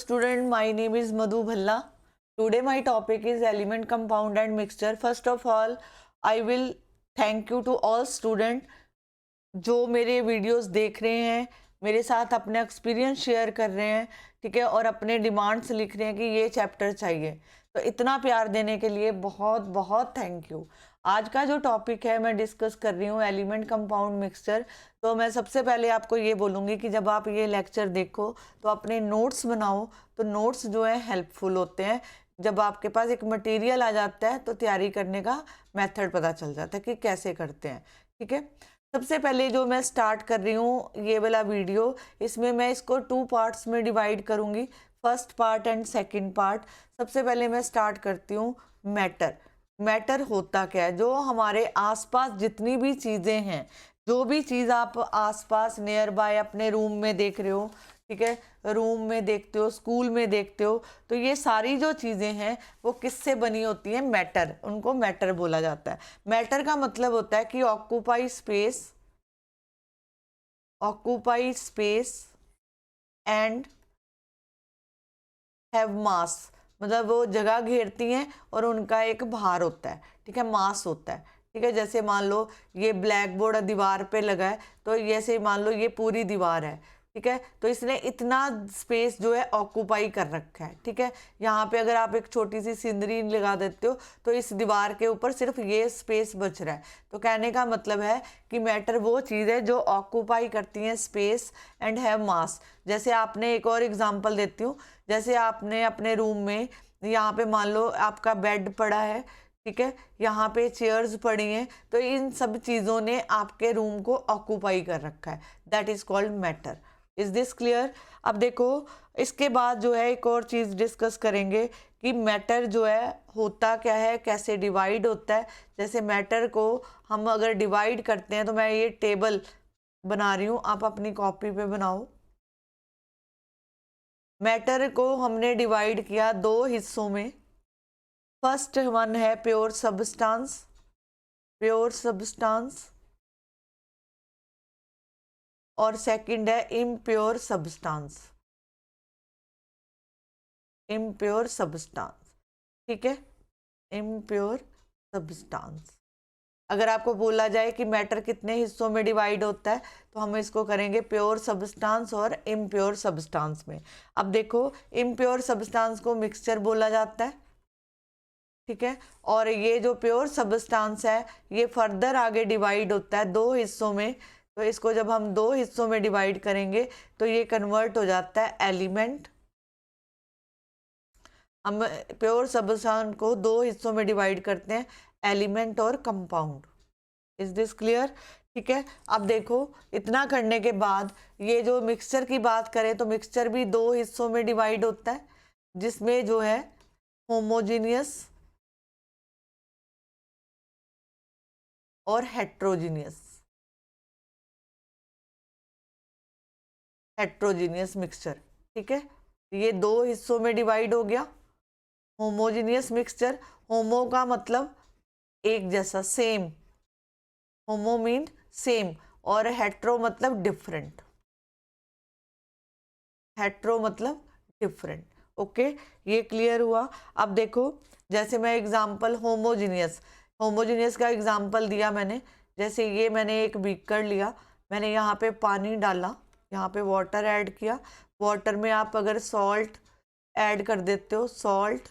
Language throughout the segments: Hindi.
student, my name is Madhu Bhalla. Today my topic is element, compound and mixture. First of all, I will thank you to all student जो मेरे वीडियोस देख रहे हैं, मेरे साथ अपने एक्सपीरियंस शेयर कर रहे हैं, ठीक है, और अपने डिमांड्स लिख रहे हैं कि ये चैप्टर चाहिए। तो इतना प्यार देने के लिए बहुत बहुत थैंक यू। आज का जो टॉपिक है मैं डिस्कस कर रही हूँ एलिमेंट, कंपाउंड, मिक्सचर। तो मैं सबसे पहले आपको ये बोलूँगी कि जब आप ये लेक्चर देखो तो अपने नोट्स बनाओ। तो नोट्स जो है हेल्पफुल होते हैं। जब आपके पास एक मटेरियल आ जाता है तो तैयारी करने का मेथड पता चल जाता है कि कैसे करते हैं, ठीक है। सबसे पहले जो मैं स्टार्ट कर रही हूँ ये वाला वीडियो, इसमें मैं इसको 2 पार्ट्स में डिवाइड करूँगी, first part and second part. सबसे पहले मैं स्टार्ट करती हूँ मैटर। मैटर होता क्या है? जो हमारे आसपास जितनी भी चीज़ें हैं, जो भी चीज़ आप आसपास नियर बाय अपने रूम में देख रहे हो, ठीक है, रूम में देखते हो, स्कूल में देखते हो, तो ये सारी जो चीज़ें हैं वो किससे बनी होती हैं? मैटर। उनको मैटर बोला जाता है। मैटर का मतलब होता है कि ऑक्यूपाई स्पेस एंड हैव मास। मतलब वो जगह घेरती हैं और उनका एक भार होता है, ठीक है, मास होता है, ठीक है। जैसे मान लो ये ब्लैक बोर्ड दीवार पे लगा है, तो जैसे मान लो ये पूरी दीवार है, ठीक है, तो इसने इतना स्पेस जो है ऑक्यूपाई कर रखा है, ठीक है। यहाँ पे अगर आप एक छोटी सी सीनरी लगा देते हो तो इस दीवार के ऊपर सिर्फ ये स्पेस बच रहा है। तो कहने का मतलब है कि मैटर वो चीज़ है जो ऑक्यूपाई करती है स्पेस एंड हैव मास। जैसे आपने एक और एग्जांपल देती हूँ, जैसे आपने अपने रूम में यहाँ पे मान लो आपका बेड पड़ा है, ठीक है, यहाँ पे चेयर्स पड़ी हैं, तो इन सब चीज़ों ने आपके रूम को ऑक्यूपाई कर रखा है। That is called matter. Is this clear? अब देखो, इसके बाद जो है एक और चीज़ डिस्कस करेंगे कि मैटर जो है होता क्या है, कैसे डिवाइड होता है। जैसे मैटर को हम अगर डिवाइड करते हैं, तो मैं ये टेबल बना रही हूँ, आप अपनी कॉपी पे बनाओ। मैटर को हमने डिवाइड किया 2 हिस्सों में। फर्स्ट वन है प्योर सब्सटेंस, और सेकंड है इम्प्योर सब्सटेंस, ठीक है, इम्प्योर सब्सटेंस। अगर आपको बोला जाए कि मैटर कितने हिस्सों में डिवाइड होता है, तो हम इसको करेंगे प्योर सब्सटेंस और इम्प्योर सब्सटेंस में। अब देखो, इम्प्योर सब्सटेंस को मिक्सचर बोला जाता है, ठीक है, और ये जो प्योर सब्सटेंस है ये फर्दर आगे डिवाइड होता है 2 हिस्सों में। तो इसको जब हम 2 हिस्सों में डिवाइड करेंगे तो ये कन्वर्ट हो जाता है एलिमेंट। हम प्योर सब्सटेंस को 2 हिस्सों में डिवाइड करते हैं, एलिमेंट और कंपाउंड। Is this clear? ठीक है। अब देखो, इतना करने के बाद ये जो मिक्सचर की बात करें तो मिक्सचर भी 2 हिस्सों में डिवाइड होता है, जिसमें जो है होमोजीनियस और हेट्रोजीनियस मिक्सचर, ठीक है। ये 2 हिस्सों में डिवाइड हो गया। होमोजीनियस मिक्सचर, होमो का मतलब एक जैसा, सेम, होमो मीन सेम, और हेट्रो मतलब डिफरेंट, ओके, ये क्लियर हुआ। अब देखो, जैसे मैं एग्जांपल होमोजीनियस का एग्जांपल दिया मैंने। जैसे ये मैंने एक बीकर लिया, मैंने यहाँ पे पानी डाला, यहाँ पे वाटर ऐड किया। वाटर में आप अगर सॉल्ट ऐड कर देते हो, सॉल्ट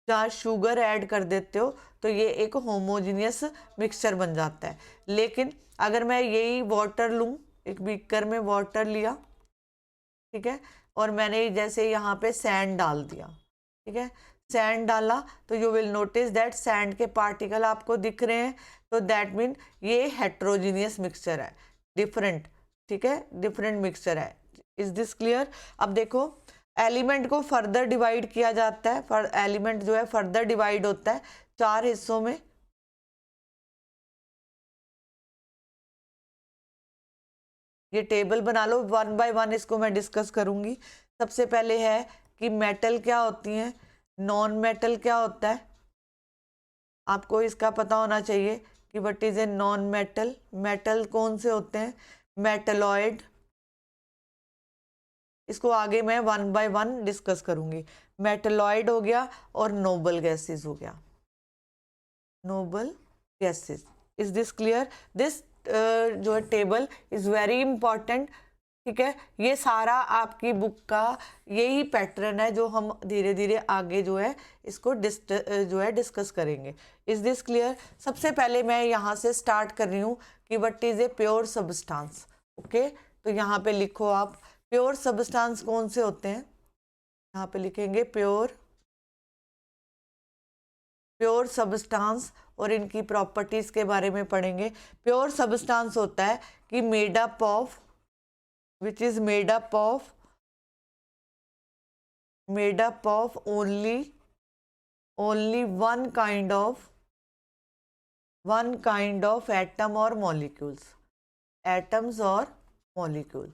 या शुगर ऐड कर देते हो, तो ये एक होमोजीनियस मिक्सचर बन जाता है। लेकिन अगर मैं यही वाटर लूँ, एक बीकर में वाटर लिया, ठीक है, और मैंने जैसे यहाँ पे सैंड डाल दिया, ठीक है, सैंड डाला, तो you will notice that sand के पार्टिकल आपको दिख रहे हैं। तो दैट मीन ये हेट्रोजीनियस मिक्सचर है, डिफरेंट, ठीक है, डिफरेंट मिक्सचर है। Is this clear? अब देखो, एलिमेंट को फर्दर डिवाइड किया जाता है, एलिमेंट जो है फर्दर डिवाइड होता है 4 हिस्सों में। ये टेबल बना लो, 1 बाय 1 इसको मैं डिस्कस करूंगी। सबसे पहले है कि मेटल क्या होती हैं, नॉन मेटल क्या होता है। आपको इसका पता होना चाहिए कि what is a non metal. Metal कौन से होते हैं? मेटलॉइड, इसको आगे मैं वन बाय वन डिस्कस करूंगी। मेटलॉइड हो गया और नोबल गैसेस हो गया, noble gases. Is this clear? This जो है टेबल इज वेरी इंपॉर्टेंट, ठीक है। ये सारा आपकी बुक का यही पैटर्न है जो हम धीरे धीरे आगे जो है इसको डिस्कस करेंगे। Is this clear? सबसे पहले मैं यहाँ से स्टार्ट कर रही हूँ कि what is a pure substance. Okay, तो यहाँ पे लिखो आप प्योर सब्सटेंस कौन से होते हैं। यहाँ पे लिखेंगे प्योर सब्सटेंस और इनकी प्रॉपर्टीज के बारे में पढ़ेंगे। प्योर सब्सटेंस होता है कि made up of, which is made up of only one kind of atom or molecules, atoms और molecules।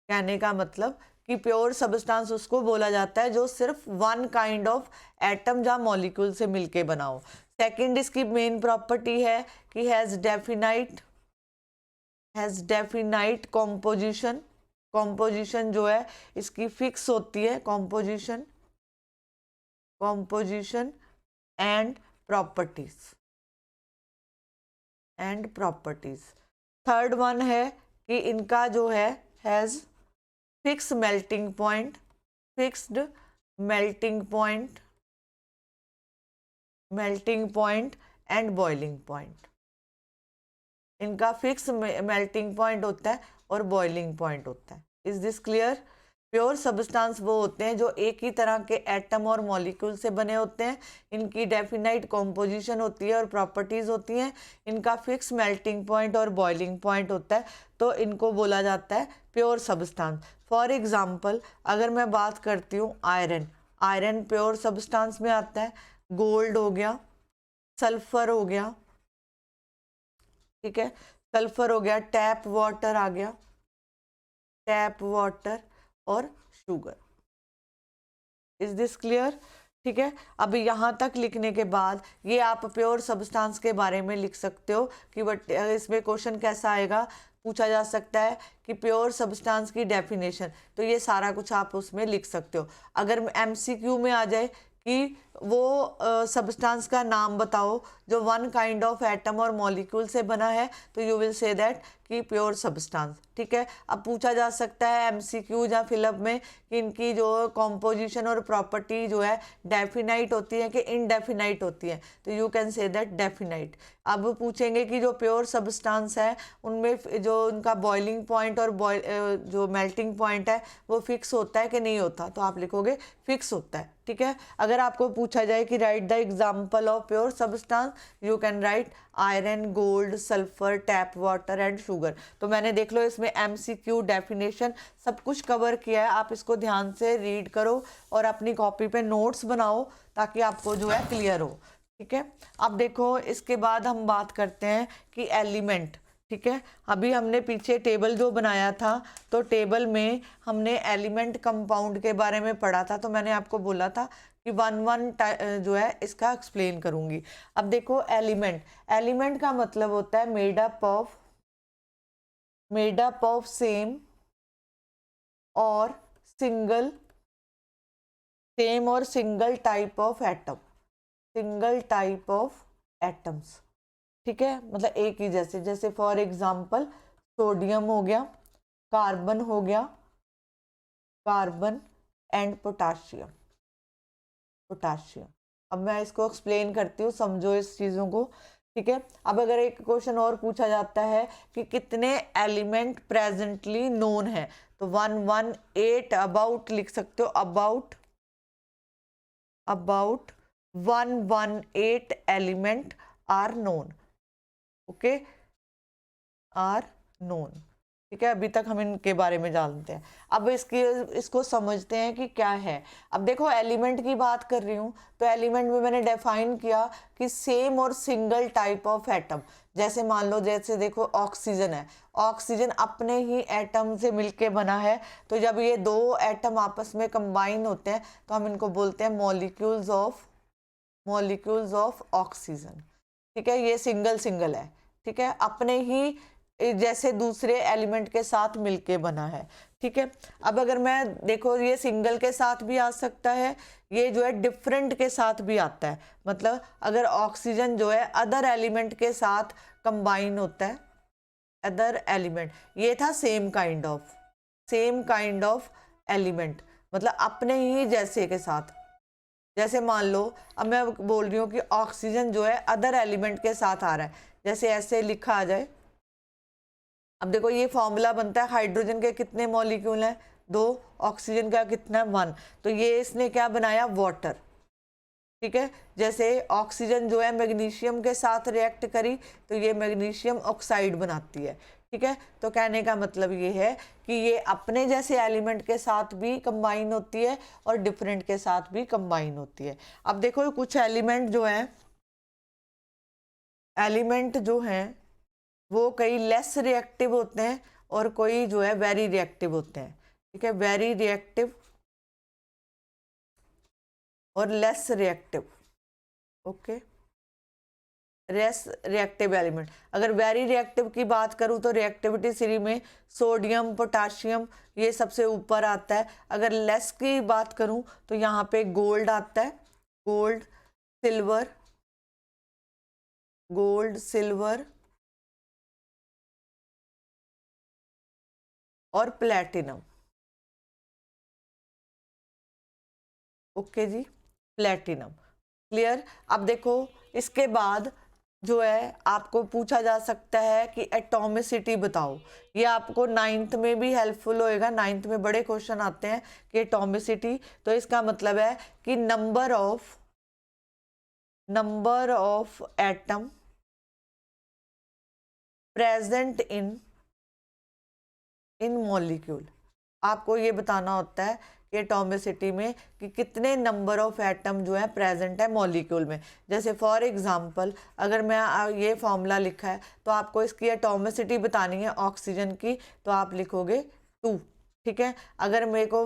कहने का मतलब कि प्योर सब्सटेंस उसको बोला जाता है जो सिर्फ वन काइंड ऑफ एटम या मॉलिक्यूल से मिलके बना हो। सेकेंड इसकी मेन प्रॉपर्टी है कि हैज डेफिनाइट कॉम्पोजिशन। कॉम्पोजिशन जो है इसकी फिक्स होती है, composition and properties. Third one है कि इनका जो है has fix melting point, fixed melting point and boiling point. इनका फिक्स मेल्टिंग पॉइंट होता है और बॉइलिंग पॉइंट होता है। Is this clear? Pure substance वो होते हैं जो एक ही तरह के एटम और मॉलिक्यूल से बने होते हैं, इनकी डेफिनाइट कॉम्पोजिशन होती है और प्रॉपर्टीज होती हैं, इनका फिक्स मेल्टिंग पॉइंट और बॉइलिंग पॉइंट होता है, तो इनको बोला जाता है प्योर सब्सटेंस। फॉर एग्जाम्पल अगर मैं बात करती हूँ आयरन प्योर सब्सटेंस में आता है। गोल्ड हो गया, सल्फर हो गया, ठीक है, सल्फर हो गया, टैप वाटर आ गया, टैप वाटर और शुगर। Is this clear? ठीक है, अब यहाँ तक लिखने के बाद ये आप प्योर सब्सटेंस के बारे में लिख सकते हो कि बट इसमें क्वेश्चन कैसा आएगा, पूछा जा सकता है कि प्योर सब्सटेंस की डेफिनेशन, तो ये सारा कुछ आप उसमें लिख सकते हो। अगर एमसीक्यू में आ जाए कि वो सब्सटेंस का नाम बताओ जो वन काइंड ऑफ एटम और मॉलिक्यूल से बना है, तो यू विल से दैट कि प्योर सब्सटेंस, ठीक है। अब पूछा जा सकता है एमसीक्यू या फिलअप में कि इनकी जो कॉम्पोजिशन और प्रॉपर्टी जो है डेफिनाइट होती है कि इनडेफिनाइट होती है, तो you can say that definite. अब पूछेंगे कि जो प्योर सब्सटेंस है उनमें जो उनका बॉइलिंग पॉइंट और जो मेल्टिंग पॉइंट है वो फिक्स होता है कि नहीं होता, तो आप लिखोगे फिक्स होता है, ठीक है। अगर आपको पूछा जाए कि right the example of pure substance, you can write iron, gold, sulphur, tap water and sugar. तो मैंने देख लो इसमें एमसीक्यू, डेफिनेशन सब कुछ कवर किया है, आप इसको ध्यान से रीड करो और अपनी कॉपी पे नोट्स बनाओ ताकि आपको जो है क्लियर हो, ठीक है। अब देखो इसके बाद हम बात करते हैं कि एलिमेंट, ठीक है। अभी हमने पीछे टेबल जो बनाया था तो टेबल में हमने एलिमेंट कंपाउंड के बारे में पढ़ा था, तो मैंने आपको बोला था कि वन जो है इसका एक्सप्लेन करूंगी। अब देखो एलिमेंट का मतलब होता है मेड अप ऑफ सेम और सिंगल टाइप ऑफ एटम्स, ठीक है, मतलब एक ही जैसे फॉर एग्जांपल सोडियम हो गया, कार्बन हो गया, कार्बन एंड पोटाशियम। अब मैं इसको एक्सप्लेन करती हूँ, समझो इस चीज़ों को, ठीक है। अब अगर एक क्वेश्चन और पूछा जाता है कि कितने एलिमेंट प्रेजेंटली नोन है, तो 118 अबाउट लिख सकते हो, about 118 element are known, okay, are known, ठीक है। अभी तक हम इनके बारे में जानते हैं। अब इसको समझते हैं कि क्या है। अब देखो एलिमेंट की बात कर रही हूँ तो एलिमेंट में मैंने डिफाइन किया कि सेम और सिंगल टाइप ऑफ एटम। जैसे मान लो, जैसे देखो ऑक्सीजन है, ऑक्सीजन अपने ही एटम से मिलके बना है, तो जब ये दो एटम आपस में कंबाइन होते हैं तो हम इनको बोलते हैं मॉलिक्यूल्स ऑफ ऑक्सीजन, ठीक है। ये सिंगल है, ठीक है, अपने ही जैसे दूसरे एलिमेंट के साथ मिलके बना है। ठीक है, अब अगर मैं देखो ये सिंगल के साथ भी आ सकता है, ये जो है डिफरेंट के साथ भी आता है। मतलब अगर ऑक्सीजन जो है अदर एलिमेंट के साथ कंबाइन होता है, अदर एलिमेंट, ये था सेम काइंड ऑफ एलिमेंट, मतलब अपने ही जैसे के साथ। जैसे मान लो अब मैं बोल रही हूँ कि ऑक्सीजन जो है अदर एलिमेंट के साथ आ रहा है, जैसे ऐसे लिखा आ जाए। अब देखो ये फॉर्मूला बनता है, हाइड्रोजन के कितने मॉलिक्यूल हैं, 2, ऑक्सीजन का कितना, 1, तो ये इसने क्या बनाया, वाटर। ठीक है, जैसे ऑक्सीजन जो है मैग्नीशियम के साथ रिएक्ट करी तो ये मैग्नीशियम ऑक्साइड बनाती है। ठीक है, तो कहने का मतलब ये है कि ये अपने जैसे एलिमेंट के साथ भी कंबाइन होती है और डिफरेंट के साथ भी कंबाइन होती है। अब देखो कुछ एलिमेंट जो हैं वो कई लेस रिएक्टिव होते हैं और कोई जो है वेरी रिएक्टिव होते हैं। ठीक है, वेरी रिएक्टिव और less reactive. Okay, less reactive element. अगर वेरी रिएक्टिव की बात करूं तो रिएक्टिविटी सीरी में सोडियम, पोटाशियम ये सबसे ऊपर आता है। अगर लेस की बात करूं तो यहाँ पे गोल्ड आता है, गोल्ड, सिल्वर और प्लेटिनम। ओके जी, प्लेटिनम, क्लियर। अब देखो इसके बाद जो है आपको पूछा जा सकता है कि एटॉमिसिटी बताओ। ये आपको 9th में भी हेल्पफुल होएगा, 9th में बड़े क्वेश्चन आते हैं कि एटॉमिसिटी, तो इसका मतलब है कि number of atom present in molecule. आपको ये बताना होता है कि एटॉमिसिटी में कि कितने नंबर ऑफ एटम जो है प्रेजेंट है मॉलिक्यूल में। जैसे फॉर एग्जांपल अगर मैं ये फॉर्मूला लिखा है तो आपको इसकी एटॉमिसिटी बतानी है ऑक्सीजन की, तो आप लिखोगे 2। ठीक है, अगर मेरे को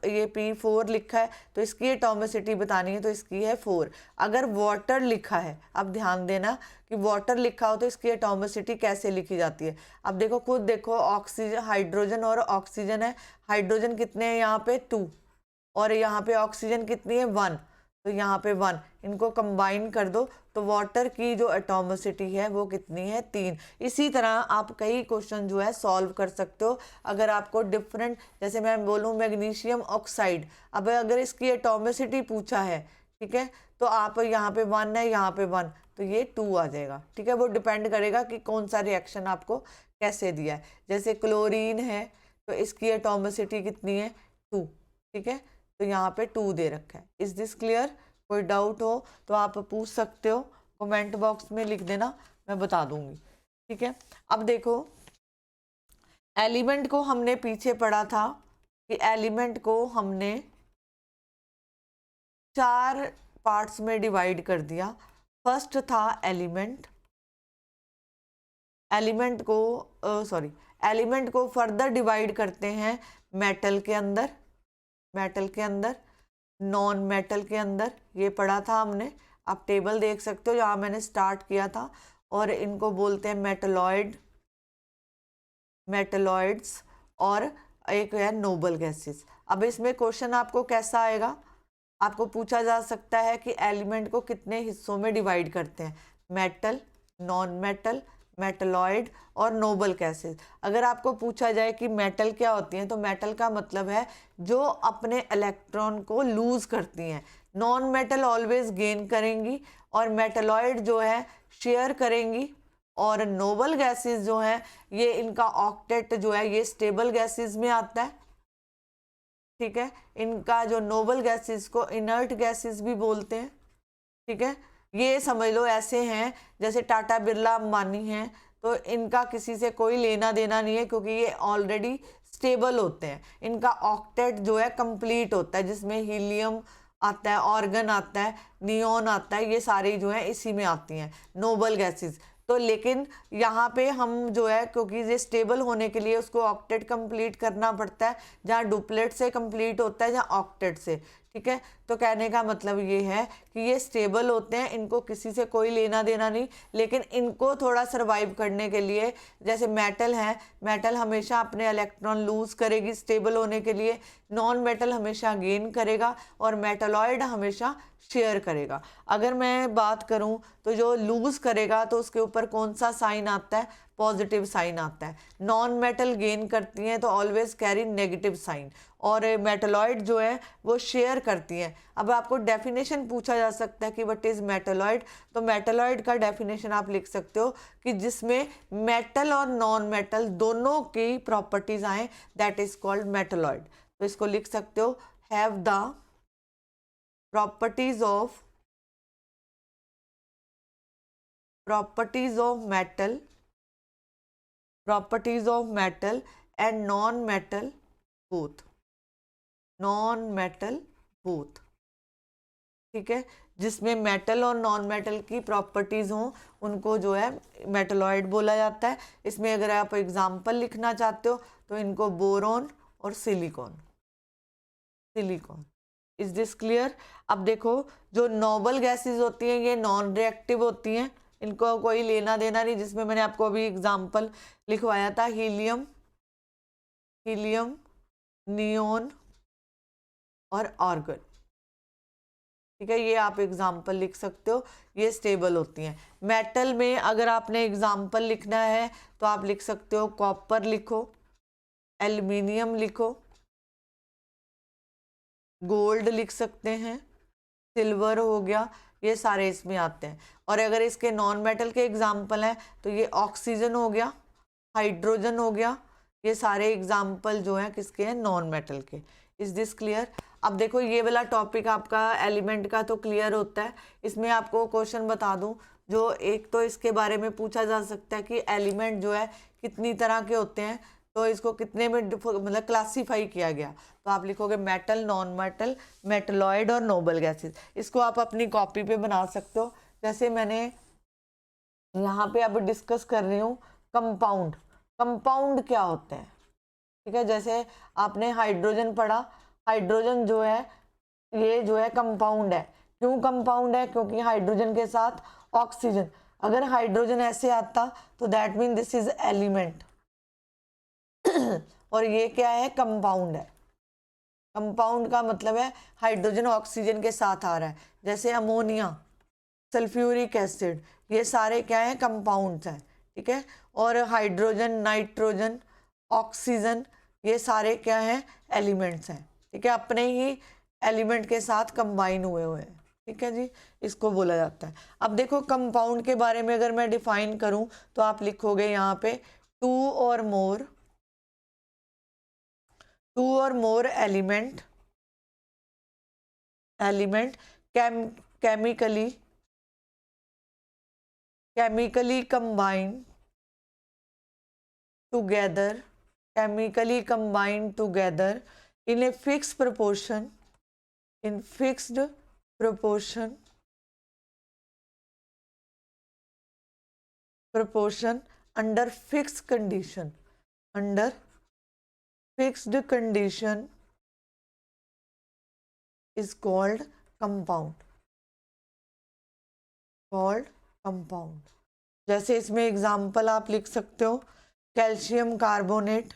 ये P4 लिखा है तो इसकी एटॉमिसिटी बतानी है, तो इसकी है 4। अगर वाटर लिखा है, अब ध्यान देना कि वाटर लिखा हो तो इसकी एटॉमिसिटी कैसे लिखी जाती है। अब देखो खुद देखो, ऑक्सीजन, हाइड्रोजन और ऑक्सीजन है, हाइड्रोजन कितने हैं यहाँ पे 2 और यहाँ पे ऑक्सीजन कितनी है 1, तो यहाँ पे 1, इनको कंबाइन कर दो तो वाटर की जो एटॉमिसिटी है वो कितनी है 3। इसी तरह आप कई क्वेश्चन जो है सॉल्व कर सकते हो। अगर आपको डिफरेंट, जैसे मैं बोलूँ मैग्नीशियम ऑक्साइड, अब अगर इसकी एटॉमिसिटी पूछा है, ठीक है, तो आप यहाँ पे 1 है, यहाँ पे 1, तो ये 2 आ जाएगा। ठीक है, वो डिपेंड करेगा कि कौन सा रिएक्शन आपको कैसे दिया है। जैसे क्लोरीन है तो इसकी एटॉमिसिटी कितनी है 2। ठीक है, तो यहाँ पे 2 दे रखा है। Is this clear? कोई डाउट हो तो आप पूछ सकते हो, कमेंट बॉक्स में लिख देना, मैं बता दूंगी। ठीक है, अब देखो एलिमेंट को हमने पीछे पढ़ा था कि एलिमेंट को हमने 4 पार्ट्स में डिवाइड कर दिया। फर्स्ट था एलिमेंट को फर्दर डिवाइड करते हैं मेटल के अंदर, नॉन मेटल के अंदर, ये पढ़ा था हमने। आप टेबल देख सकते हो जहाँ मैंने स्टार्ट किया था, और इनको बोलते हैं मेटलॉइड्स, और एक है नोबल गैसेस। अब इसमें क्वेश्चन आपको कैसा आएगा, आपको पूछा जा सकता है कि एलिमेंट को कितने हिस्सों में डिवाइड करते हैं, मेटल, नॉन मेटल, मेटलॉइड और नोबल गैसेस। अगर आपको पूछा जाए कि मेटल क्या होती हैं, तो मेटल का मतलब है जो अपने इलेक्ट्रॉन को लूज करती हैं, नॉन मेटल ऑलवेज गेन करेंगी, और मेटलॉइड जो है शेयर करेंगी, और नोबल गैसेस जो हैं ये इनका ऑक्टेट जो है ये स्टेबल गैसेस में आता है। ठीक है, इनका जो नोबल गैसेस को इनर्ट गैसेस भी बोलते हैं। ठीक है, ये समझ लो ऐसे हैं जैसे टाटा, बिरला, अंबानी हैं, तो इनका किसी से कोई लेना देना नहीं है क्योंकि ये ऑलरेडी स्टेबल होते हैं। इनका ऑक्टेट जो है कंप्लीट होता है, जिसमें हीलियम आता है, ऑर्गन आता है, नियॉन आता है, ये सारी जो है इसी में आती हैं नोबल गैसेस। तो लेकिन यहाँ पे हम जो है, क्योंकि ये स्टेबल होने के लिए उसको ऑक्टेट कंप्लीट करना पड़ता है, जहाँ डुप्लेट से कंप्लीट होता है, जहाँ ऑक्टेट से। ठीक है। तो कहने का मतलब ये है कि ये स्टेबल होते हैं, इनको किसी से कोई लेना देना नहीं, लेकिन इनको थोड़ा सरवाइव करने के लिए, जैसे मेटल है, मेटल हमेशा अपने इलेक्ट्रॉन लूज करेगी स्टेबल होने के लिए, नॉन मेटल हमेशा गेन करेगा, और मेटलॉइड हमेशा शेयर करेगा। अगर मैं बात करूं तो जो लूज करेगा तो उसके ऊपर कौन सा साइन आता है, पॉजिटिव साइन आता है। नॉन मेटल गेन करती हैं तो ऑलवेज कैरी नेगेटिव साइन, और मेटलॉइड जो है वो शेयर करती हैं। अब आपको डेफिनेशन पूछा जा सकता है कि व्हाट इज मेटलॉइड, तो मेटलॉइड का डेफिनेशन आप लिख सकते हो कि जिसमें मेटल और नॉन मेटल दोनों की प्रॉपर्टीज आए, दैट इज कॉल्ड मेटलॉइड। तो इसको लिख सकते हो, have the properties of metal and non-metal both, ठीक है। जिसमें मेटल और नॉन मेटल की प्रॉपर्टीज हों उनको जो है मेटलॉइड बोला जाता है। इसमें अगर आप एग्जांपल लिखना चाहते हो तो इनको बोरॉन और सिलिकॉन। Is this clear? अब देखो, जो नोबल गैसेस होती हैं ये नॉन रिएक्टिव होती हैं, इनको कोई लेना देना नहीं, जिसमें मैंने आपको अभी एग्जांपल लिखवाया था, हीलियम, नियोन और आर्गन, ठीक है। ये आप एग्जाम्पल लिख सकते हो, ये स्टेबल होती हैं। मेटल में अगर आपने एग्जाम्पल लिखना है तो आप लिख सकते हो, कॉपर लिखो, एल्युमिनियम लिखो, गोल्ड लिख सकते हैं, सिल्वर हो गया, ये सारे इसमें आते हैं। और अगर इसके नॉन मेटल के एग्जाम्पल हैं तो ये ऑक्सीजन हो गया, हाइड्रोजन हो गया, ये सारे एग्जाम्पल जो हैं किसके हैं, नॉन मेटल के। Is this clear? अब देखो, ये वाला टॉपिक आपका एलिमेंट का तो क्लियर होता है। इसमें आपको क्वेश्चन बता दूं, जो एक तो इसके बारे में पूछा जा सकता है कि एलिमेंट जो है कितनी तरह के होते हैं, तो इसको कितने में मतलब क्लासीफाई किया गया, तो आप लिखोगे मेटल, नॉन मेटल, मेटलॉइड और नोबल गैसेस। इसको आप अपनी कॉपी पे बना सकते हो। जैसे मैंने यहाँ पे अब डिस्कस कर रही हूँ कंपाउंड। कंपाउंड क्या होते हैं, ठीक है। जैसे आपने हाइड्रोजन पढ़ा, हाइड्रोजन जो है ये जो है कंपाउंड है। क्यों कंपाउंड है? क्योंकि हाइड्रोजन के साथ ऑक्सीजन, अगर हाइड्रोजन ऐसे आता तो that mean this is element और ये क्या है, कंपाउंड है। कंपाउंड का मतलब है हाइड्रोजन ऑक्सीजन के साथ आ रहा है, जैसे अमोनिया, सल्फ्यूरिक एसिड, ये सारे क्या है, कंपाउंड्स हैं, ठीक है। और हाइड्रोजन, नाइट्रोजन, ऑक्सीजन, ये सारे क्या हैं, एलिमेंट्स हैं, ठीक है, अपने ही एलिमेंट के साथ कंबाइन हुए हुए हैं, ठीक है जी, इसको बोला जाता है। अब देखो, कंपाउंड के बारे में अगर मैं डिफाइन करूं तो आप लिखोगे यहाँ पे to or more element chemically combined together in a fixed proportion under fixed condition is called compound। जैसे इसमें एग्जाम्पल आप लिख सकते हो, calcium carbonate,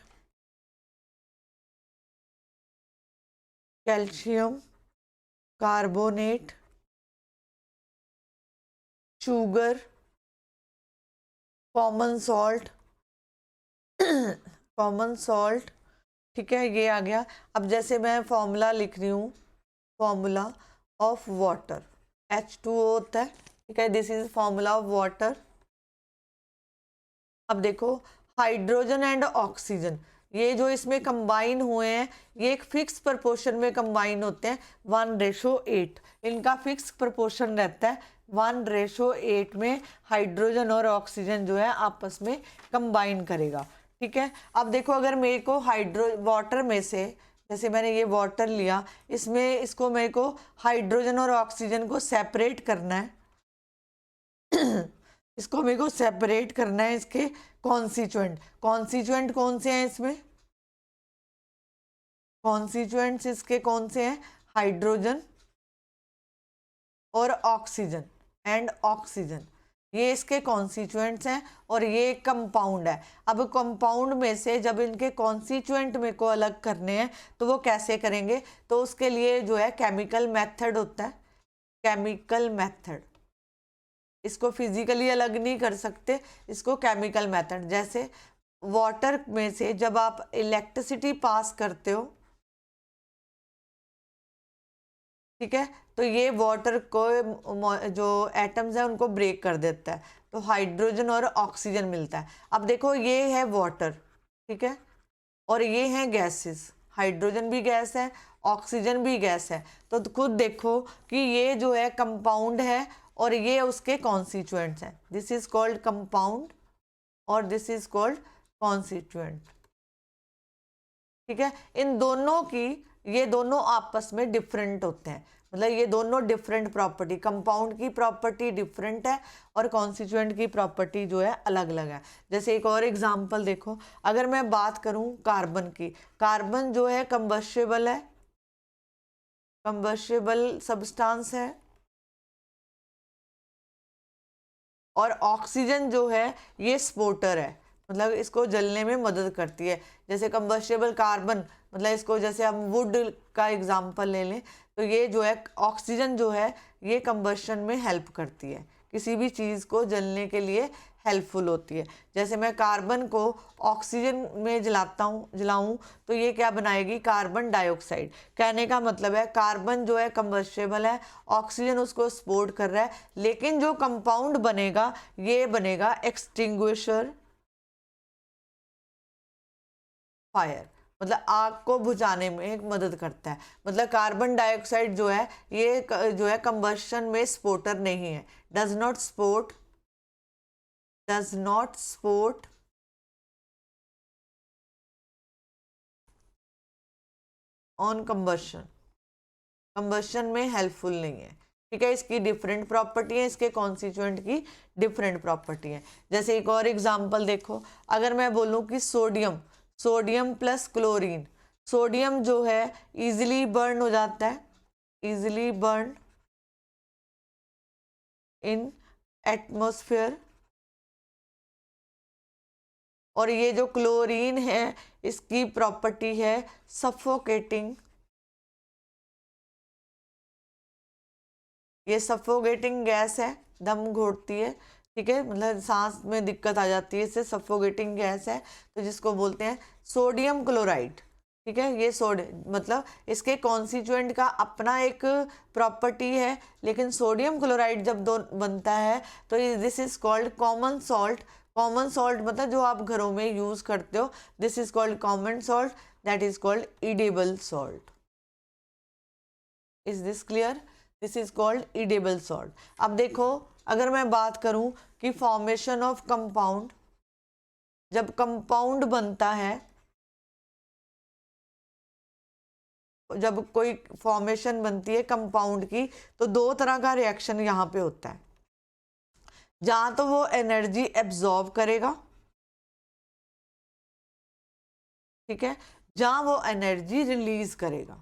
sugar, common salt, ठीक है, ये आ गया। अब जैसे मैं फॉर्मूला लिख रही हूँ, फॉर्मूला ऑफ वाटर, H2O होता है, ठीक है, this is formula of water. अब देखो, हाइड्रोजन एंड ऑक्सीजन, ये जो इसमें कंबाइन हुए हैं, ये एक फिक्स प्रपोर्शन में कंबाइन होते हैं, 1:8, इनका फिक्स प्रपोर्शन रहता है, 1:8 में हाइड्रोजन और ऑक्सीजन जो है आपस में कंबाइन करेगा, ठीक है। अब देखो, अगर मेरे को वाटर में से, जैसे मैंने ये वाटर लिया, इसमें इसको मेरे को हाइड्रोजन और ऑक्सीजन को सेपरेट करना है इसको मेरे को सेपरेट करना है, इसके कॉन्स्टिट्यूएंट कौन से हैं इसमें, कॉन्स्टिट्यूएंट्स इसके कौन से हैं, हाइड्रोजन और ऑक्सीजन एंड ऑक्सीजन, ये इसके कॉन्स्टिट्यूएंट्स हैं और ये एक कंपाउंड है। अब कंपाउंड में से जब इनके कॉन्स्टिट्यूएंट में को अलग करने हैं तो वो कैसे करेंगे, तो उसके लिए जो है केमिकल मेथड होता है, केमिकल मेथड। इसको फिजिकली अलग नहीं कर सकते, इसको केमिकल मेथड। जैसे वाटर में से जब आप इलेक्ट्रिसिटी पास करते हो, ठीक है, तो ये वाटर को जो एटम्स है उनको ब्रेक कर देता है, तो हाइड्रोजन और ऑक्सीजन मिलता है। अब देखो ये है वाटर, ठीक है, और ये हैं गैसेस, हाइड्रोजन भी गैस है, ऑक्सीजन भी गैस है। तो खुद देखो कि ये जो है कंपाउंड है और ये उसके कॉन्स्टिट्यूएंट्स हैं। दिस इज कॉल्ड कंपाउंड और दिस इज कॉल्ड कॉन्स्टिट्यूएंट, ठीक है। इन दोनों की, ये दोनों आपस में डिफरेंट होते हैं, मतलब ये दोनों डिफरेंट प्रॉपर्टी, कंपाउंड की प्रॉपर्टी डिफरेंट है और कॉन्स्टिट्यूएंट की प्रॉपर्टी जो है अलग अलग है। जैसे एक और एग्जांपल देखो, अगर मैं बात करूं कार्बन की, कार्बन जो है कंबस्टेबल है, कंबस्टेबल सब्सटेंस है, और ऑक्सीजन जो है ये स्पोर्टर है, मतलब इसको जलने में मदद करती है। जैसे कंबस्टेबल कार्बन, मतलब इसको जैसे हम वुड का एग्जांपल ले लें, तो ये जो है ऑक्सीजन जो है ये कंबस्शन में हेल्प करती है, किसी भी चीज़ को जलने के लिए हेल्पफुल होती है। जैसे मैं कार्बन को ऑक्सीजन में जलाऊं तो ये क्या बनाएगी, कार्बन डाइऑक्साइड। कहने का मतलब है कार्बन जो है कंबस्टेबल है, ऑक्सीजन उसको सपोर्ट कर रहा है, लेकिन जो कंपाउंड बनेगा ये बनेगा एक्सटिंग्विशर फायर, मतलब आग को बुझाने में मदद करता है। मतलब कार्बन डाइऑक्साइड जो है ये जो है कंबस्शन में स्पोर्टर नहीं है, does not support on combustion में हेल्पफुल नहीं है, ठीक है। इसकी डिफरेंट प्रॉपर्टी है, इसके कॉन्स्टिट्यूएंट की डिफरेंट प्रॉपर्टी है। जैसे एक और एग्जांपल देखो, अगर मैं बोलूं कि सोडियम प्लस क्लोरीन, सोडियम जो है इजीली बर्न हो जाता है, इजीली बर्न इन एटमॉस्फेयर, और ये जो क्लोरीन है इसकी प्रॉपर्टी है सफोकेटिंग, ये सफोकेटिंग गैस है, दम घोटती है, ठीक है, मतलब सांस में दिक्कत आ जाती है, इससे सफोकेटिंग गैस है, तो जिसको बोलते हैं सोडियम क्लोराइड, ठीक है। ये मतलब इसके कॉन्स्टिट्यूएंट का अपना एक प्रॉपर्टी है, लेकिन सोडियम क्लोराइड जब दो बनता है तो this is called common salt. Common salt मतलब जो आप घरों में यूज करते हो, this is called common salt, that is called edible salt. Is this clear? This is called edible salt. अब देखो, अगर मैं बात करूं कि फॉर्मेशन ऑफ कंपाउंड, जब कंपाउंड बनता है, जब कोई फॉर्मेशन बनती है कंपाउंड की, तो दो तरह का रिएक्शन यहां पे होता है। जहां तो वो एनर्जी एब्जॉर्ब करेगा, ठीक है, जहां वो एनर्जी रिलीज करेगा,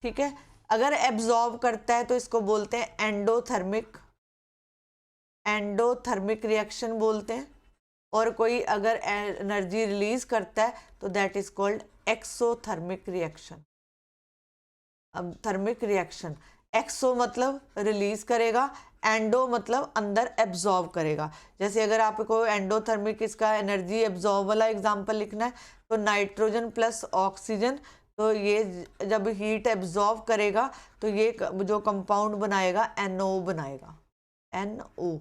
ठीक है। अगर एब्जॉर्ब करता है तो इसको बोलते हैं एंडोथर्मिक रिएक्शन बोलते हैं, और कोई अगर एनर्जी रिलीज करता है तो that is called exothermic reaction. अब थर्मिक रिएक्शन, एक्सो मतलब रिलीज करेगा, एंडो मतलब अंदर एब्जॉर्ब करेगा। जैसे अगर आपको एंडोथर्मिक इसका एनर्जी एब्जॉर्ब वाला एग्जांपल लिखना है, तो नाइट्रोजन प्लस ऑक्सीजन, तो ये जब हीट एब्जॉर्ब करेगा तो ये जो कंपाउंड बनाएगा NO बनाएगा, NO,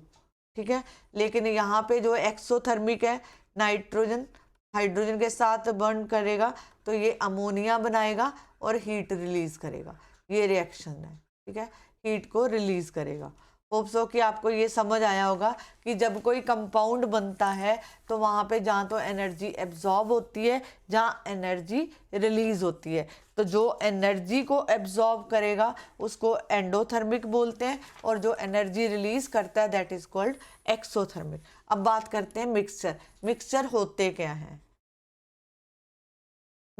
ठीक है। लेकिन यहाँ पे जो एक्सोथर्मिक है, नाइट्रोजन हाइड्रोजन के साथ बर्न करेगा तो ये अमोनिया बनाएगा और हीट रिलीज करेगा, ये रिएक्शन है, ठीक है, हीट को रिलीज करेगा। होप सो कि आपको ये समझ आया होगा कि जब कोई कंपाउंड बनता है तो वहाँ पे जहाँ तो एनर्जी एब्जॉर्ब होती है, जहाँ एनर्जी रिलीज होती है, तो जो एनर्जी को एब्जॉर्ब करेगा उसको एंडोथर्मिक बोलते हैं, और जो एनर्जी रिलीज करता है दैट इज कॉल्ड एक्सोथर्मिक। अब बात करते हैं मिक्सचर। मिक्सचर होते क्या हैं?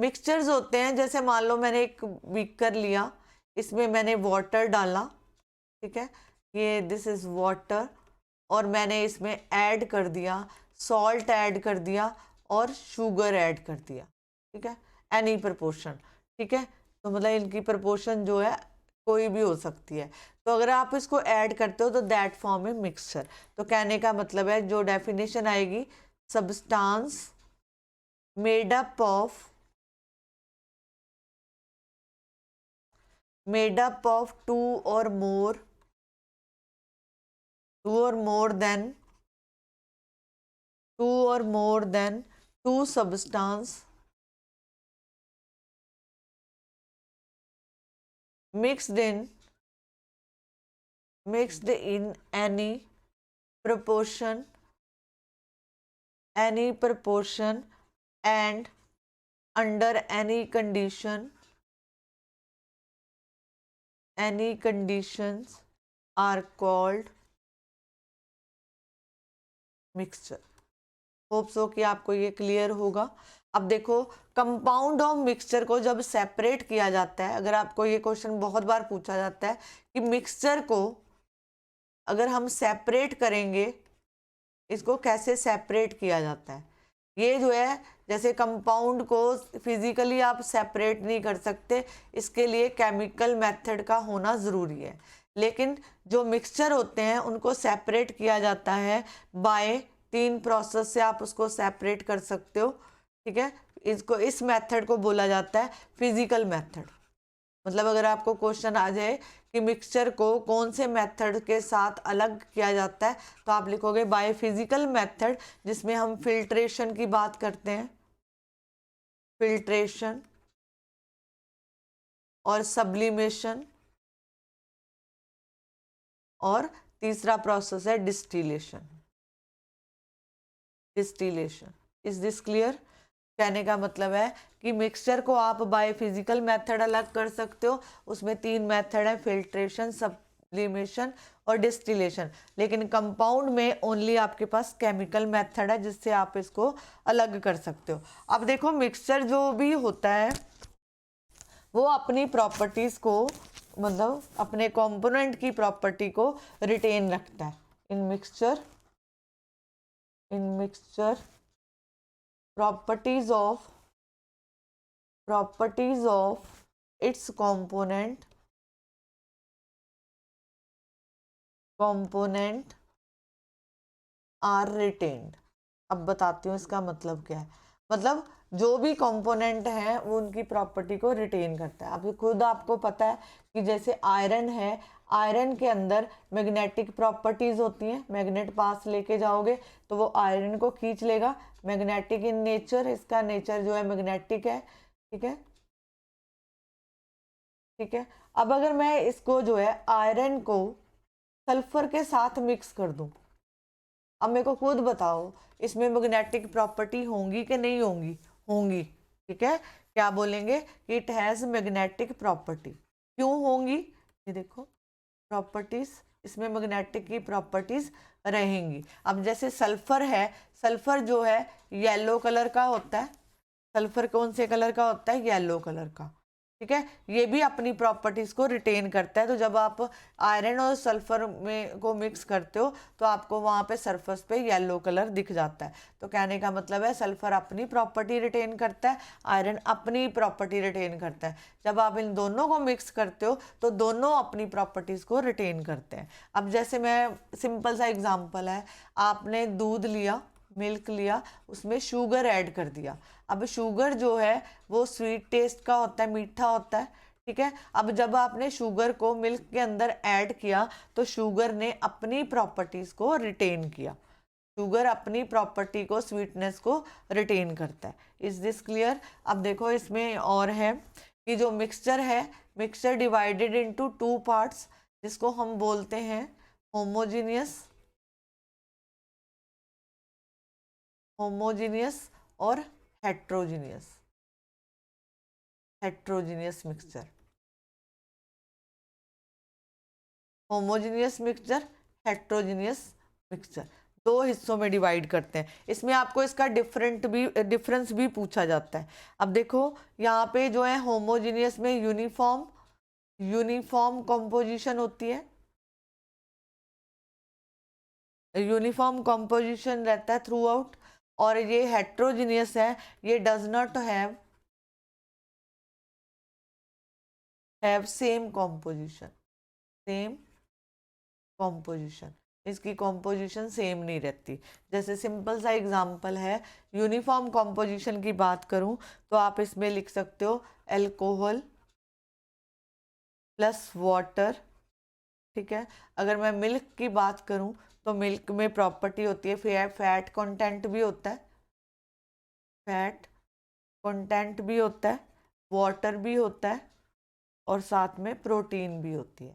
मिक्सचर्स होते हैं, जैसे मान लो मैंने एक बीकर लिया, इसमें मैंने वाटर डाला, ठीक है, ये दिस इज वाटर, और मैंने इसमें ऐड कर दिया सॉल्ट, ऐड कर दिया और शुगर ऐड कर दिया, ठीक है, एनी प्रपोर्शन, ठीक है। तो मतलब इनकी प्रपोर्शन जो है कोई भी हो सकती है। तो अगर आप इसको ऐड करते हो तो दैट फॉर्म है मिक्सचर। तो कहने का मतलब है, जो डेफिनेशन आएगी, substance made up of two or more than two substance mixed in any proportion and under any conditions are called mixture। Hope so कि आपको ये क्लियर होगा। अब देखो, कंपाउंड ऑफ मिक्सचर को जब सेपरेट किया जाता है, अगर आपको ये क्वेश्चन बहुत बार पूछा जाता है कि मिक्सचर को अगर हम सेपरेट करेंगे, इसको कैसे सेपरेट किया जाता है। ये जो है, जैसे कंपाउंड को फिजिकली आप सेपरेट नहीं कर सकते, इसके लिए केमिकल मेथड का होना ज़रूरी है। लेकिन जो मिक्सचर होते हैं उनको सेपरेट किया जाता है बाय 3 प्रोसेस से आप उसको सेपरेट कर सकते हो, ठीक है। इसको, इस मेथड को बोला जाता है फिजिकल मेथड। मतलब अगर आपको क्वेश्चन आ जाए कि मिक्सचर को कौन से मेथड के साथ अलग किया जाता है, तो आप लिखोगे बाय फिजिकल मेथड, जिसमें हम फिल्ट्रेशन की बात करते हैं, फिल्ट्रेशन और सब्लिमेशन, और तीसरा प्रोसेस है डिस्टिलेशन। Is this clear? कहने का मतलब है कि मिक्सचर को आप बाय फिजिकल मेथड अलग कर सकते हो, उसमें 3 मेथड है, फिल्ट्रेशन, सब्लिमेशन और डिस्टिलेशन। लेकिन कंपाउंड में ओनली आपके पास केमिकल मेथड है जिससे आप इसको अलग कर सकते हो। अब देखो, मिक्सचर जो भी होता है वो अपनी प्रॉपर्टीज को, मतलब अपने कंपोनेंट की प्रॉपर्टी को रिटेन रखता है। इन mixture properties of its component are retained। अब बताती हूँ इसका मतलब क्या है। मतलब जो भी कंपोनेंट है वो उनकी प्रॉपर्टी को रिटेन करता है। अब खुद आपको पता है कि जैसे आयरन है, आयरन के अंदर मैग्नेटिक प्रॉपर्टीज होती हैं। मैग्नेट पास लेके जाओगे तो वो आयरन को खींच लेगा। मैग्नेटिक इन नेचर, इसका नेचर जो है मैग्नेटिक है, ठीक है, ठीक है। अब अगर मैं इसको जो है आयरन को सल्फर के साथ मिक्स कर दूं, अब मेरे को खुद बताओ इसमें मैग्नेटिक प्रॉपर्टी होंगी कि नहीं होंगी? होंगी, ठीक है। क्या बोलेंगे? It has magnetic property. क्यों होंगी? ये देखो, प्रॉपर्टीज, इसमें मैग्नेटिक की प्रॉपर्टीज रहेंगी। अब जैसे सल्फर है, सल्फर जो है येलो कलर का होता है। सल्फर कौन से कलर का होता है? येलो कलर का, ठीक है। ये भी अपनी प्रॉपर्टीज को रिटेन करता है। तो जब आप आयरन और सल्फर में को मिक्स करते हो तो आपको वहाँ पे सरफेस पे येलो कलर दिख जाता है। तो कहने का मतलब है सल्फर अपनी प्रॉपर्टी रिटेन करता है, आयरन अपनी प्रॉपर्टी रिटेन करता है। जब आप इन दोनों को मिक्स करते हो तो दोनों अपनी प्रॉपर्टीज को रिटेन करते हैं। अब जैसे मैं, सिंपल सा एग्जाम्पल है, आपने दूध लिया, मिल्क लिया, उसमें शुगर ऐड कर दिया। अब शुगर जो है वो स्वीट टेस्ट का होता है, मीठा होता है, ठीक है। अब जब आपने शुगर को मिल्क के अंदर ऐड किया तो शुगर ने अपनी प्रॉपर्टीज को रिटेन किया। शुगर अपनी प्रॉपर्टी को, स्वीटनेस को रिटेन करता है। Is this clear? अब देखो, इसमें और है कि जो मिक्सचर है, मिक्सचर डिवाइडेड इनटू 2 पार्ट्स, जिसको हम बोलते हैं होमोजीनियस और heterogeneous mixture. Homogeneous mixture, heterogeneous mixture, दो हिस्सों में डिवाइड करते हैं। इसमें आपको इसका डिफरेंस भी पूछा जाता है। अब देखो यहाँ पे जो है होमोजीनियस में यूनिफॉर्म कॉम्पोजिशन होती है, यूनिफॉर्म कॉम्पोजिशन रहता है थ्रू आउट, और ये हेट्रोजीनियस है, ये does not have same composition, इसकी कॉम्पोजिशन सेम नहीं रहती। जैसे सिंपल सा एग्जांपल है, यूनिफॉर्म कॉम्पोजिशन की बात करूं तो आप इसमें लिख सकते हो अल्कोहल प्लस वाटर, ठीक है। अगर मैं मिल्क की बात करूं तो मिल्क में प्रॉपर्टी होती है फैट कंटेंट भी होता है, वाटर भी होता है, और साथ में प्रोटीन भी होती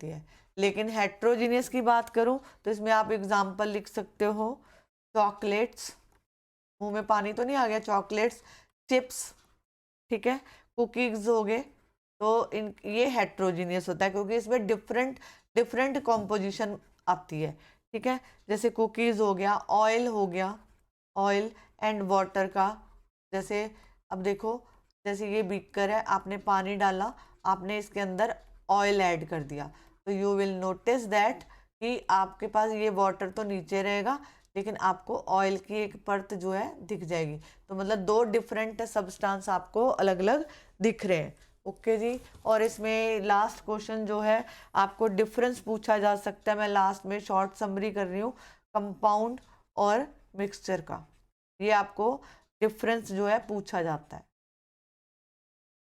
है। लेकिन हेट्रोजीनियस की बात करूं तो इसमें आप एग्जांपल लिख सकते हो चॉकलेट्स, मुंह में पानी तो नहीं आ गया, चॉकलेट्स, चिप्स, ठीक है, कुकीज हो गए, तो इन ये हेट्रोजीनियस होता है क्योंकि इसमें डिफरेंट कॉम्पोजिशन आती है, ठीक है। जैसे कुकीज हो गया, ऑयल एंड वाटर का, जैसे अब देखो जैसे ये बीकर है, आपने पानी डाला, आपने इसके अंदर ऑयल ऐड कर दिया, तो यू विल नोटिस दैट कि आपके पास ये वाटर तो नीचे रहेगा लेकिन आपको ऑयल की एक परत जो है दिख जाएगी। तो मतलब दो डिफरेंट सब्सटेंस आपको अलग अलग दिख रहे हैं। ओके जी। और इसमें लास्ट क्वेश्चन जो है आपको डिफरेंस पूछा जा सकता है, मैं लास्ट में शॉर्ट समरी कर रही हूँ कंपाउंड और मिक्सचर का, ये आपको डिफरेंस जो है पूछा जाता है।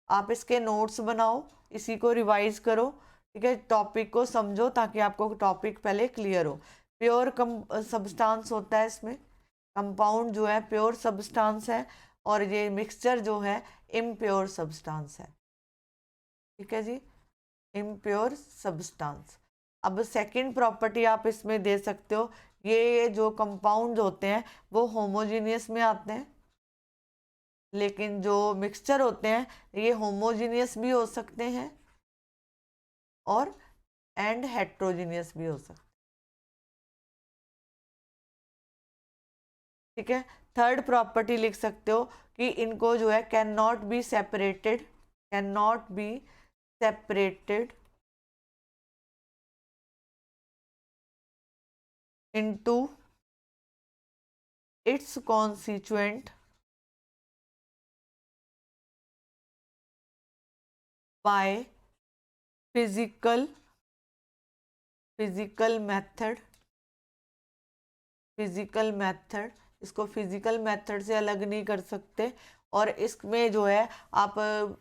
आप इसके नोट्स बनाओ, इसी को रिवाइज करो, ठीक है, टॉपिक को समझो ताकि आपको टॉपिक पहले क्लियर हो। प्योर सब्सटेंस होता है इसमें, कंपाउंड जो है प्योर सब्सटेंस है, और ये मिक्सचर जो है इम्प्योर सब्सटेंस है, ठीक है जी, इम्प्योर सब्सटेंस। अब सेकंड प्रॉपर्टी आप इसमें दे सकते हो, ये जो कंपाउंड होते हैं वो होमोजीनियस में आते हैं, लेकिन जो मिक्सचर होते हैं ये होमोजीनियस भी हो सकते हैं और हेट्रोजीनियस भी हो सकते हैं, ठीक है। थर्ड प्रॉपर्टी लिख सकते हो कि इनको जो है can not be separated into its constituent by physical method, इसको फिजिकल मेथड से अलग नहीं कर सकते, और इसमें जो है आप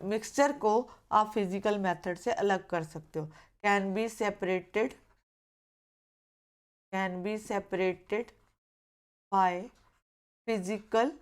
मिक्सचर को आप फिजिकल मेथड से अलग कर सकते हो। Can be separated by physical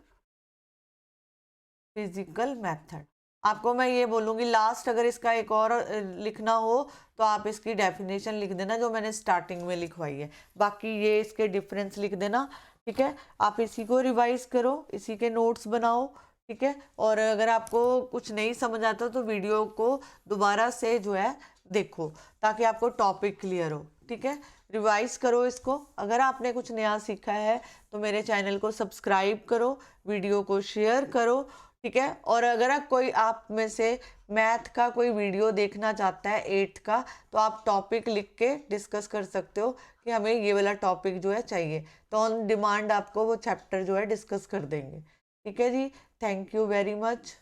method. आपको मैं ये बोलूँगी लास्ट, अगर इसका एक और लिखना हो तो आप इसकी डेफिनेशन लिख देना जो मैंने स्टार्टिंग में लिखवाई है, बाकी ये इसके डिफरेंस लिख देना, ठीक है। आप इसी को रिवाइज करो, इसी के नोट्स बनाओ, ठीक है। और अगर आपको कुछ नहीं समझ आता तो वीडियो को दोबारा से जो है देखो ताकि आपको टॉपिक क्लियर हो, ठीक है। रिवाइज करो इसको। अगर आपने कुछ नया सीखा है तो मेरे चैनल को सब्सक्राइब करो, वीडियो को शेयर करो, ठीक है। और अगर कोई आप में से मैथ का कोई वीडियो देखना चाहता है 8th का, तो आप टॉपिक लिख के डिस्कस कर सकते हो कि हमें ये वाला टॉपिक जो है चाहिए, तो ऑन डिमांड आपको वो चैप्टर जो है डिस्कस कर देंगे, ठीक है जी। Thank you very much.